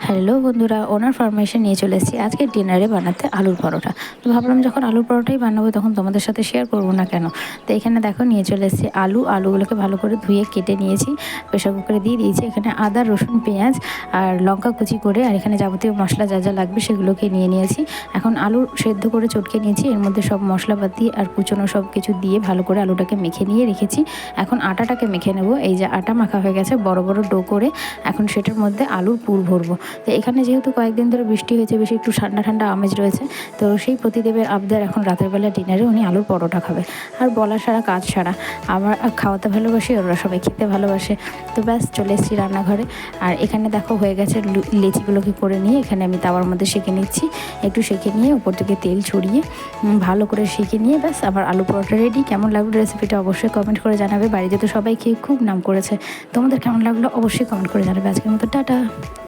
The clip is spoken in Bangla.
হ্যালো বন্ধুরা, ওনার ফরমেশন নিয়ে চলে এসেছি আজকে ডিনারে বানাতে আলুর পরোটা। তো ভাবলাম যখন আলুর পরোটাই বানাবো তখন তোমাদের সাথে শেয়ার করবো না কেন। তো এখানে দেখো নিয়ে চলে এসেছি আলুগুলোকে ভালো করে ধুয়ে কেটে নিয়েছি, প্রেশার কুকারে দিয়ে দিয়েছি। এখানে আদা, রসুন, পেঁয়াজ আর লঙ্কা কুচি করে, আর এখানে যাবতীয় মশলা যা যা লাগবে সেগুলোকে নিয়ে নিয়েছি। এখন আলু সেদ্ধ করে চটকে নিয়েছি, এর মধ্যে সব মশলাপাতি আর কুচনো সব কিছু দিয়ে ভালো করে আলুটাকে মেখে নিয়ে রেখেছি। এখন আটাটাকে মেখে নেব। এই যে আটা মাখা হয়ে গেছে বড় বড় ডো করে, এখন সেটার মধ্যে আলুর পুর ভরবো। তো এখানে যেহেতু কয়েকদিন ধরে বৃষ্টি হয়েছে, বেশি একটু ঠান্ডা ঠান্ডা আমেজ রয়েছে, তো সেই প্রতিদেবের আবদার এখন রাতের বেলা ডিনারে উনি আলুর পরোটা খাবে। আর বলা সারা কাজ সারা, আমার খাওয়াতে ভালোবাসি, ওরা সবাই খেতে ভালোবাসে। তো ব্যাস চলে এসেছি রান্নাঘরে। আর এখানে দেখো হয়ে গেছে লেচিগুলোকে করে নিয়ে এখানে আমি তাওয়ার মধ্যে সেঁকে নিচ্ছি। একটু সেঁকে নিয়ে উপর থেকে তেল ছড়িয়ে ভালো করে সেঁকে নিয়ে ব্যাস আমার আলু পরোটা রেডি। কেমন লাগলো রেসিপিটা অবশ্যই কমেন্ট করে জানাবে। বাড়িতে তো সবাই খেয়ে খুব নাম করেছে, তোমাদের কেমন লাগলো অবশ্যই কমেন্ট করে জানাবে। আজকের মতো টাটা।